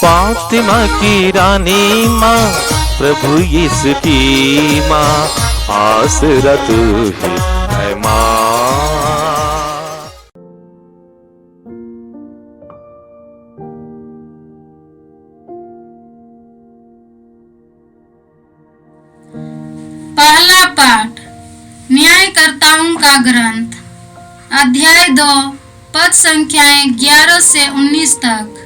फातिमा की रानी माँ, प्रभु यीशु की माँ, आसरा तू ही है माँ। पहला पाठ न्यायकर्ताओं का ग्रंथ, अध्याय 2, पद संख्याएं 11 से 19 तक।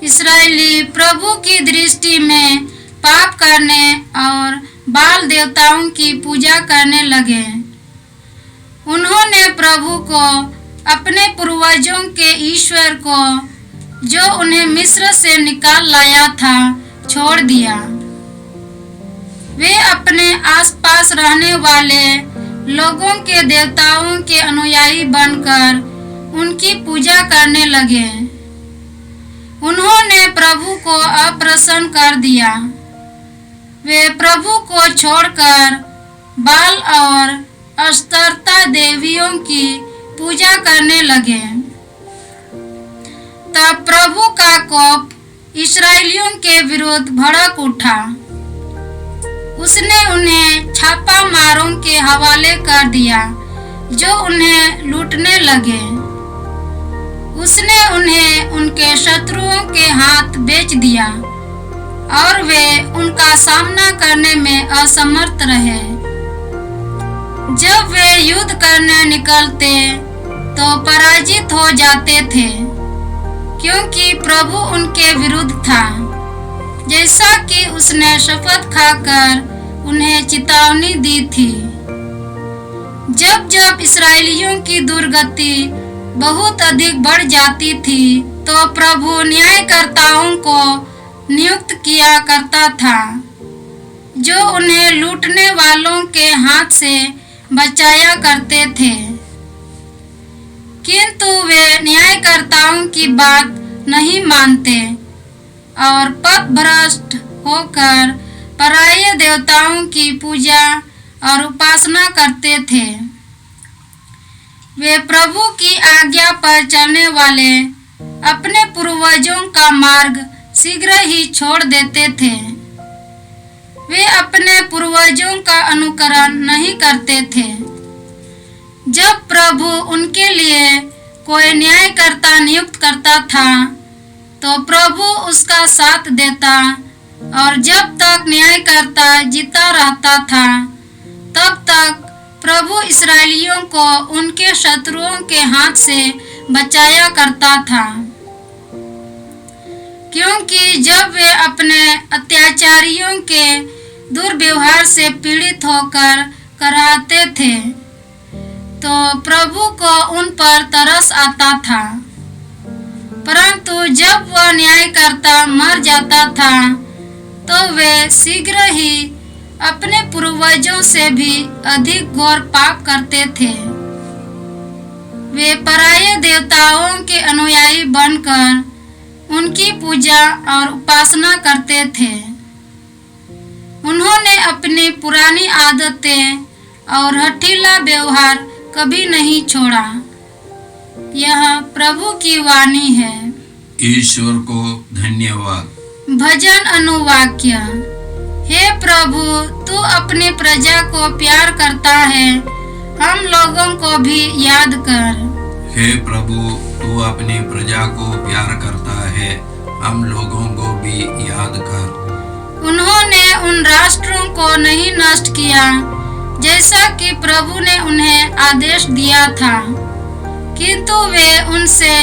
इस्राएली प्रभु की दृष्टि में पाप करने और बाल देवताओं की पूजा करने लगे। उन्होंने प्रभु को, अपने पूर्वजों के ईश्वर को, जो उन्हें मिस्र से निकाल लाया था, छोड़ दिया। वे अपने आसपास रहने वाले लोगों के देवताओं के अनुयायी बनकर उनकी पूजा करने लगे। उन्होंने प्रभु को अप्रसन्न कर दिया। वे प्रभु को छोड़कर बाल और अस्तरता देवियों की पूजा करने लगे। तब प्रभु का कोप इस्राएलियों के विरुद्ध भड़क उठा। उसने उन्हें छापा मारों के हवाले कर दिया, जो उन्हें लूटने लगे। उसने उन्हें उनके शत्रुओं के हाथ बेच दिया और वे उनका सामना करने में असमर्थ रहे। जब वे युद्ध करने निकलते तो पराजित हो जाते थे, क्योंकि प्रभु उनके विरुद्ध था, जैसा कि उसने शपथ खाकर उन्हें चेतावनी दी थी। जब जब इस्राएलियों की दुर्गति बहुत अधिक बढ़ जाती थी, तो प्रभु न्यायकर्ताओं को नियुक्त किया करता था, जो उन्हें लूटने वालों के हाथ से बचाया करते थे। किंतु वे न्यायकर्ताओं की बात नहीं मानते और पथभ्रष्ट होकर पराये देवताओं की पूजा और उपासना करते थे। वे प्रभु की आज्ञा पर चलने वाले अपने पूर्वजों का मार्ग शीघ्र ही छोड़ देते थे। वे अपने पूर्वजों का अनुकरण नहीं करते थे। जब प्रभु उनके लिए कोई न्यायकर्ता नियुक्त करता था, तो प्रभु उसका साथ देता, और जब तक न्यायकर्ता जीता रहता था, तब तक प्रभु इस्राएलियों को उनके शत्रुओं के हाथ से बचाया करता था। क्योंकि जब वे अपने अत्याचारियों के दुर्व्यवहार से पीड़ित होकर कराहते थे, तो प्रभु को उन पर तरस आता था। परंतु जब वह न्यायकर्ता मर जाता था, तो वे शीघ्र ही अपने पूर्वजों से भी अधिक घोर पाप करते थे। वे पराये देवताओं के अनुयायी बनकर उनकी पूजा और उपासना करते थे। उन्होंने अपनी पुरानी आदतें और हठीला व्यवहार कभी नहीं छोड़ा। यह प्रभु की वाणी है। ईश्वर को धन्यवाद। भजन अनुवाक्य। हे प्रभु, तू अपनी प्रजा को प्यार करता है, हम लोगों को भी याद कर। हे प्रभु, तू अपनी प्रजा को प्यार करता है, हम लोगों को भी याद कर। उन्होंने उन राष्ट्रों को नहीं नष्ट किया, जैसा कि प्रभु ने उन्हें आदेश दिया था, किंतु वे उनसे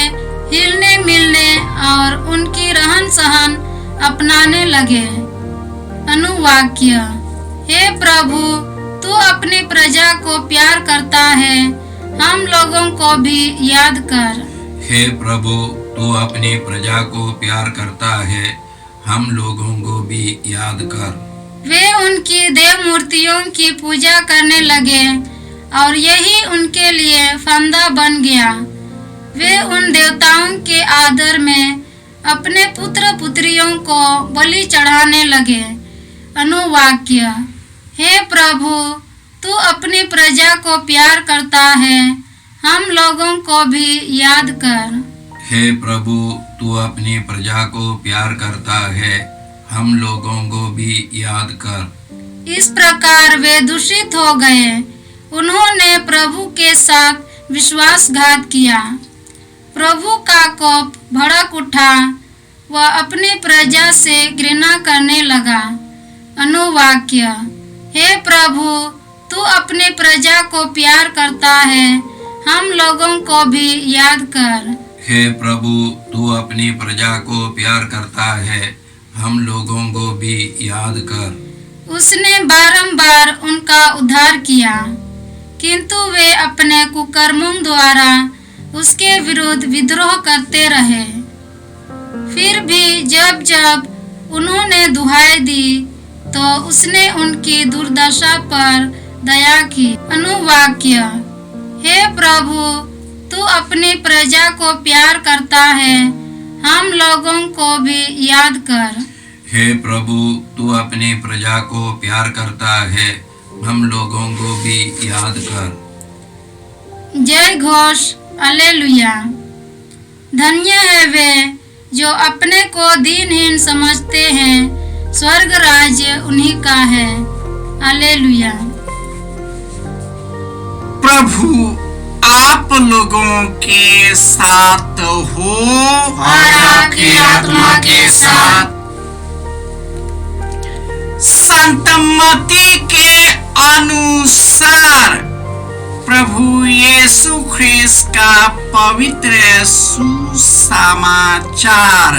हिलने मिलने और उनकी रहन सहन अपनाने लगे। अनुवाक्य। हे प्रभु, तू अपनी प्रजा को प्यार करता है, हम लोगों को भी याद कर। हे प्रभु, तू अपनी प्रजा को प्यार करता है, हम लोगों को भी याद कर। वे उनकी देव मूर्तियों की पूजा करने लगे और यही उनके लिए फंदा बन गया। वे उन देवताओं के आदर में अपने पुत्र पुत्रियों को बलि चढ़ाने लगे। अनुवाक्य। हे प्रभु, तू अपनी प्रजा को प्यार करता है, हम लोगों को भी याद कर। हे प्रभु, तू अपनी प्रजा को प्यार करता है, हम लोगों को भी याद कर। इस प्रकार वे दूषित हो गए। उन्होंने प्रभु के साथ विश्वासघात किया। प्रभु का कोप भड़क उठा। वह अपनी प्रजा से घृणा करने लगा। अनुवाक्य: हे प्रभु, तू अपनी प्रजा को प्यार करता है, हम लोगों को भी याद कर। हे प्रभु, तू अपनी प्रजा को प्यार करता है, हम लोगों को भी याद कर। उसने बारंबार उनका उद्धार किया, किंतु वे अपने कुकर्मों द्वारा उसके विरुद्ध विद्रोह करते रहे। फिर भी जब जब उन्होंने दुहाई दी तो उसने उनकी दुर्दशा पर दया की। अनुवाक्य: हे प्रभु, तू अपनी प्रजा को प्यार करता है, हम लोगों को भी याद कर। हे प्रभु, तू अपनी प्रजा को प्यार करता है, हम लोगों को भी याद कर। जय घोष, हालेलुया। धन्य है वे जो अपने को दीनहीन समझते हैं, स्वर्ग राज्य उन्हीं का है। हालेलुया। प्रभु आप लोगों के साथ हो और आपकी आत्मा के साथ। संत मत्ती के अनुसार प्रभु यीशु ख्रिस्त का पवित्र सुसमाचार।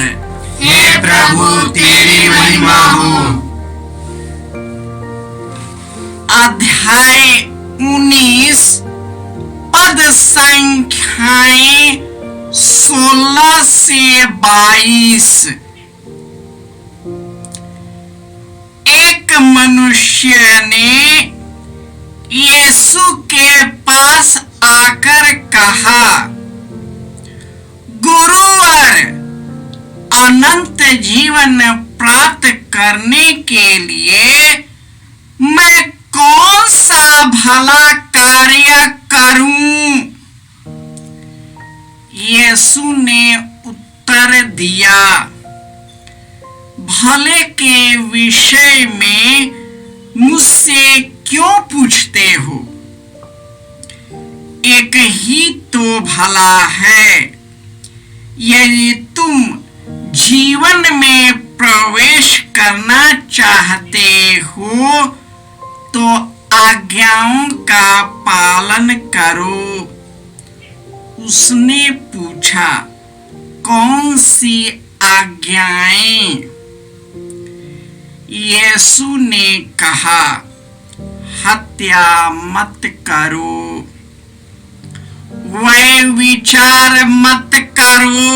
हे प्रभु, तेरी महिमा हो। अध्याय 19 पद संख्याएं 16 से 22। एक मनुष्य ने यीशु के पास आकर कहा, गुरुवर, अनंत जीवन प्राप्त करने के लिए मैं कौन सा भला कार्य करूं? यीशु ने उत्तर दिया, भले के विषय में मुझसे क्यों पूछते हो? एक ही तो भला है। यदि तुम जीवन में प्रवेश करना चाहते हो तो आज्ञाओं का पालन करो। उसने पूछा, कौन सी आज्ञाएं? यीशु ने कहा, हत्या मत करो, व्यभिचार मत करो,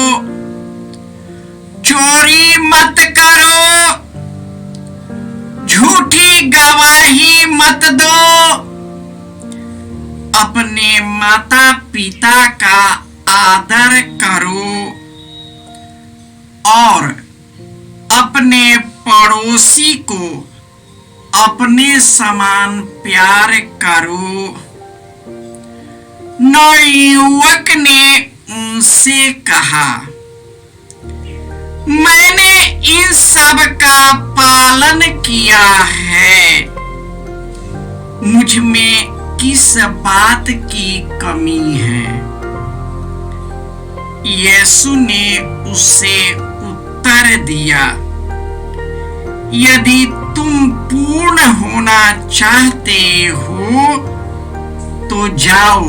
चोरी मत करो, झूठी गवाही मत दो, अपने माता पिता का आदर करो और अपने पड़ोसी को अपने समान प्यार करो। नवयुवक ने उनसे कहा, मैंने इन सब का पालन किया है, मुझ में किस बात की कमी है? यीशु ने उसे उत्तर दिया, यदि तुम पूर्ण होना चाहते हो तो जाओ,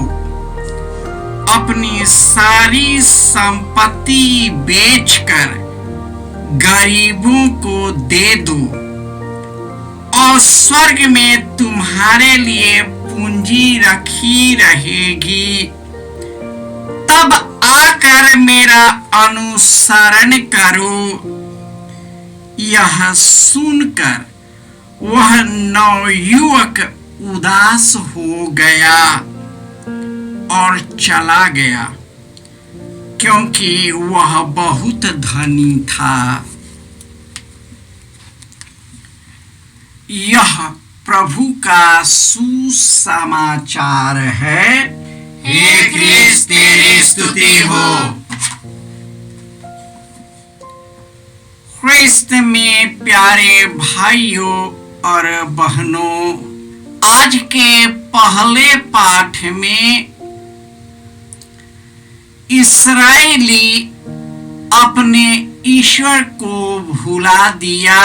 अपनी सारी संपत्ति बेचकर गरीबों को दे दो और स्वर्ग में तुम्हारे लिए पूंजी रखी रहेगी। तब आकर मेरा अनुसरण करो। यह सुनकर वह नवयुवक उदास हो गया और चला गया, क्योंकि वह बहुत धनी था। यह प्रभु का सुसमाचार है। हे ख्रिस्त, तेरी स्तुति हो। क्राइस्ट में प्यारे भाइयों और बहनों, आज के पहले पाठ में इस्राएली अपने ईश्वर को भुला दिया,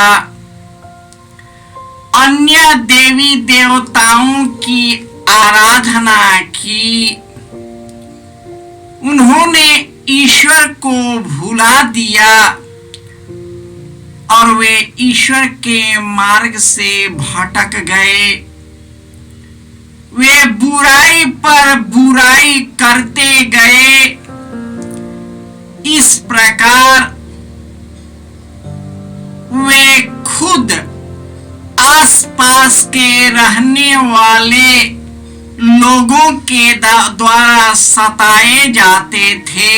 अन्य देवी देवताओं की आराधना की। उन्होंने ईश्वर को भुला दिया और वे ईश्वर के मार्ग से भटक गए। वे बुराई पर बुराई करते गए। इस प्रकार वे खुद आसपास के रहने वाले लोगों के द्वारा सताए जाते थे।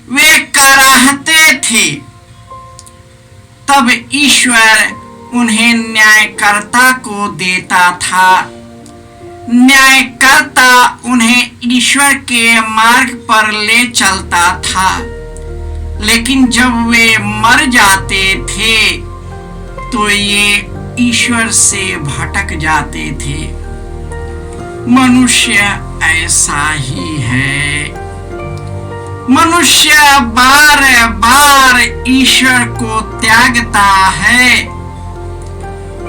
वे कराहते थे। तब ईश्वर उन्हें न्यायकर्ता को देता था। न्यायकर्ता उन्हें ईश्वर के मार्ग पर ले चलता था। लेकिन जब वे मर जाते थे तो ये ईश्वर से भटक जाते थे। मनुष्य ऐसा ही है। मनुष्य बार बार ईश्वर को त्यागता है।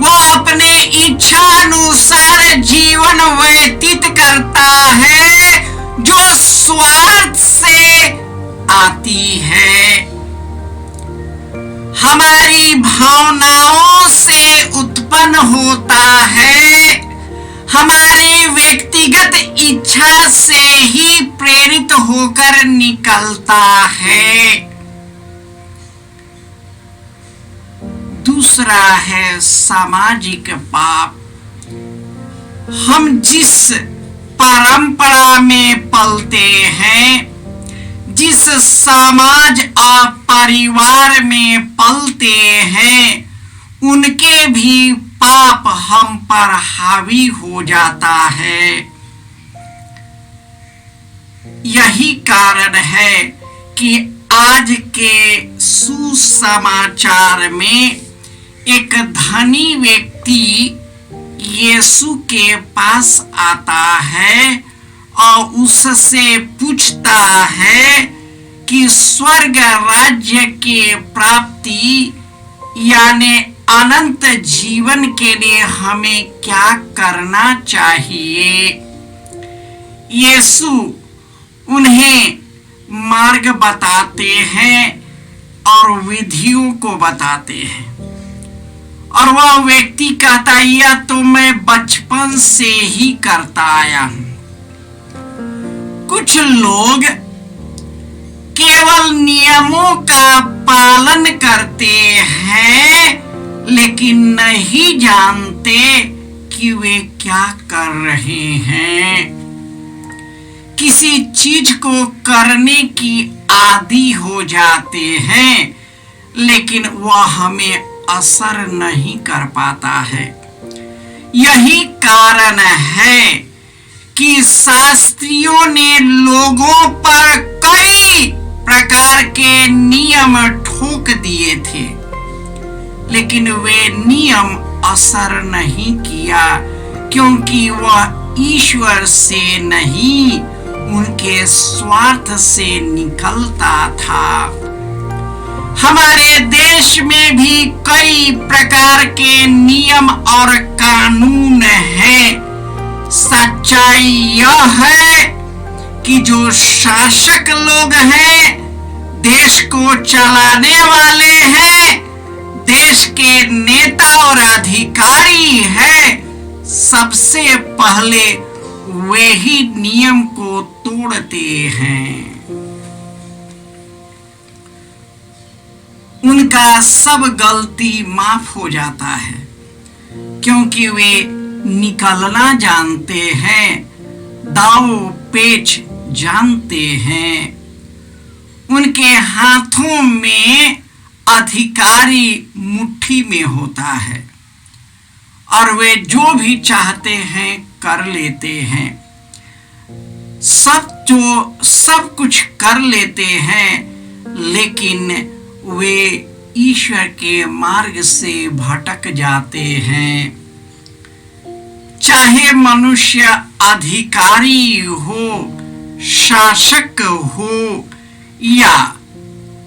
वो अपने इच्छा अनुसार जीवन व्यतीत करता है जो स्वार्थ से आती है। हमारी भावनाओं से उत्पन्न होता है। हमारी व्यक्तिगत इच्छा से ही प्रेरित होकर निकलता है। दूसरा है सामाजिक पाप। हम जिस परंपरा में पलते हैं, जिस समाज और परिवार में पलते हैं, उनके भी पाप हम पर हावी हो जाता है। यही कारण है कि आज के सुसमाचार में एक धनी व्यक्ति यीशु के पास आता है और उससे पूछता है कि स्वर्ग राज्य के प्राप्ति यानी अनंत जीवन के लिए हमें क्या करना चाहिए। यीशु उन्हें मार्ग बताते हैं और विधियों को बताते हैं। और वह व्यक्ति कहता, यह तो मैं बचपन से ही करता आया हूं। कुछ लोग केवल नियमों का पालन करते हैं लेकिन नहीं जानते कि वे क्या कर रहे हैं। किसी चीज को करने की आदी हो जाते हैं लेकिन वह हमें असर नहीं कर पाता है। यही कारण है कि शास्त्रियों ने लोगों पर कई प्रकार के नियम ठोक दिए थे, लेकिन वे नियम असर नहीं किया क्योंकि वह ईश्वर से नहीं उनके स्वार्थ से निकलता था। हमारे देश में भी कई प्रकार के नियम और कानून हैं। सच्चाई यह है कि जो शासक लोग हैं, देश को चलाने वाले हैं, देश के नेता और अधिकारी हैं, सबसे पहले वे ही नियम को तोड़ते हैं। उनका सब गलती माफ हो जाता है क्योंकि वे निकलना जानते हैं, दाव पेच जानते हैं। उनके हाथों में अधिकारी मुट्ठी में होता है और वे जो भी चाहते हैं कर लेते हैं। सब कुछ कर लेते हैं, लेकिन वे ईश्वर के मार्ग से भटक जाते हैं। चाहे मनुष्य अधिकारी हो, शासक हो या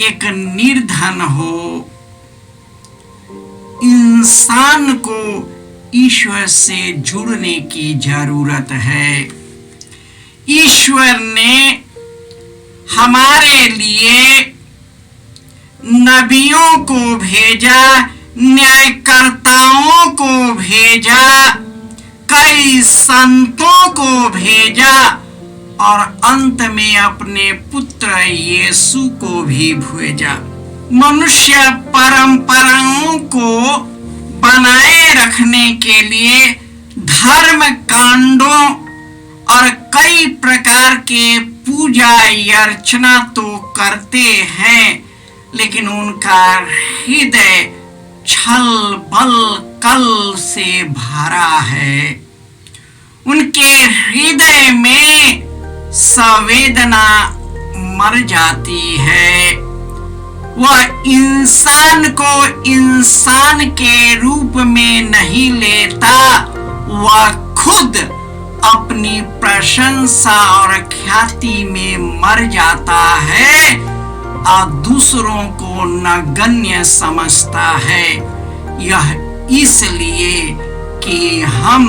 एक निर्धन हो, इंसान को ईश्वर से जुड़ने की जरूरत है। ईश्वर ने हमारे लिए नबियों को भेजा, न्यायकर्ताओं को भेजा, कई संतों को भेजा और अंत में अपने पुत्र यीशु को भी भेजा। मनुष्य परंपराओं को बनाए रखने के लिए धर्म कांडों और कई प्रकार के पूजा अर्चना तो करते हैं, लेकिन उनका हृदय छल बल कल से भरा है। उनके हृदय में संवेदना मर जाती है। वह इंसान को इंसान के रूप में नहीं लेता, वह खुद अपनी प्रशंसा और ख्याति में मर जाता है और दूसरों को नगण्य समझता है। यह इसलिए कि हम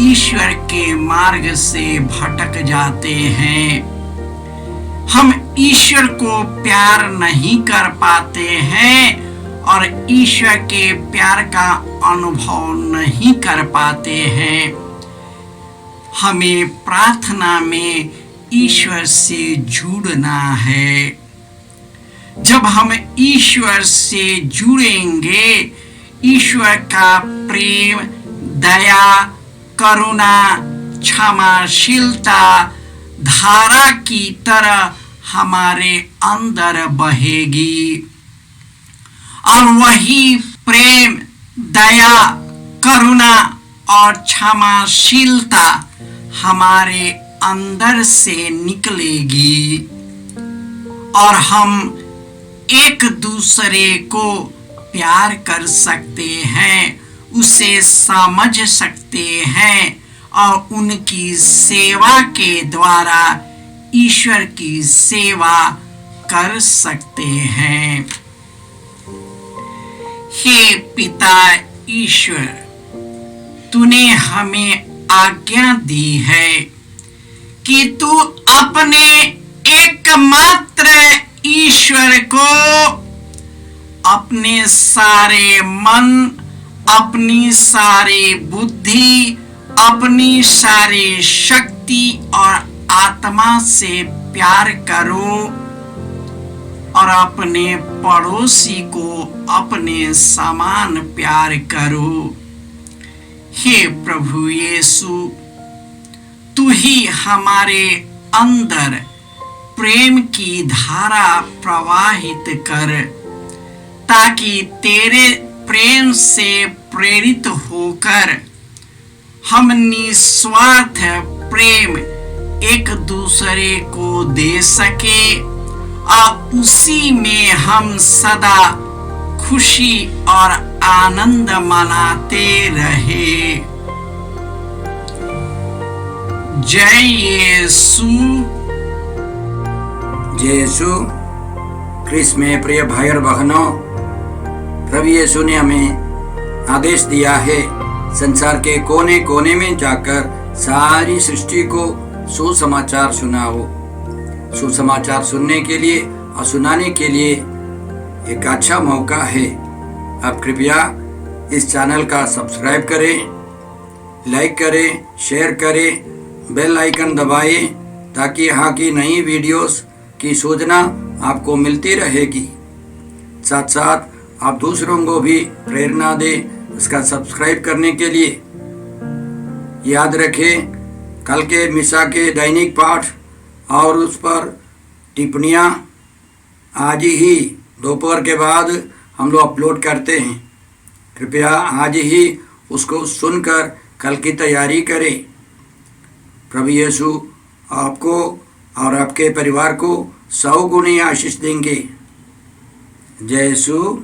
ईश्वर के मार्ग से भटक जाते हैं। हम ईश्वर को प्यार नहीं कर पाते हैं और ईश्वर के प्यार का अनुभव नहीं कर पाते हैं। हमें प्रार्थना में ईश्वर से जुड़ना है। जब हम ईश्वर से जुड़ेंगे, ईश्वर का प्रेम, दया, करुणा, क्षमाशीलता धारा की तरह हमारे अंदर बहेगी और वही प्रेम, दया, करुणा और क्षमाशीलता हमारे अंदर से निकलेगी और हम एक दूसरे को प्यार कर सकते हैं, उसे समझ सकते हैं और उनकी सेवा के द्वारा ईश्वर की सेवा कर सकते हैं। हे पिता ईश्वर, तूने हमें आज्ञा दी है कि तू अपने एकमात्र ईश्वर को अपने सारे मन, अपनी सारी बुद्धि, अपनी सारी शक्ति और आत्मा से प्यार करो और अपने पड़ोसी को अपने समान प्यार करो। हे प्रभु यीशु, तू ही हमारे अंदर प्रेम की धारा प्रवाहित कर, ताकि तेरे प्रेम से प्रेरित होकर हम निस्वार्थ प्रेम एक दूसरे को दे सके और उसी में हम सदा खुशी और आनंद मनाते रहे। जय यीशु। जय यीशु क्रिस में प्रिय भाई और बहनों, प्रभु यीशु ने हमें आदेश दिया है संसार के कोने कोने में जाकर सारी सृष्टि को सुसमाचार सुनाओ। सुसमाचार सुनने के लिए और सुनाने के लिए एक अच्छा मौका है। आप कृपया इस चैनल का सब्सक्राइब करें, लाइक करें, शेयर करें, बेल आइकन दबाएं ताकि यहाँ की नई वीडियोस की सूचना आपको मिलती रहेगी। साथ साथ आप दूसरों को भी प्रेरणा दें उसका सब्सक्राइब करने के लिए। याद रखें, कल के मिसा के दैनिक पाठ और उस पर टिप्पणियाँ आज ही दोपहर के बाद हम लोग अपलोड करते हैं। कृपया आज ही उसको सुनकर कल की तैयारी करें। प्रभु यीशु आपको और आपके परिवार को 100 गुनी आशीष देंगे। जय यीशु।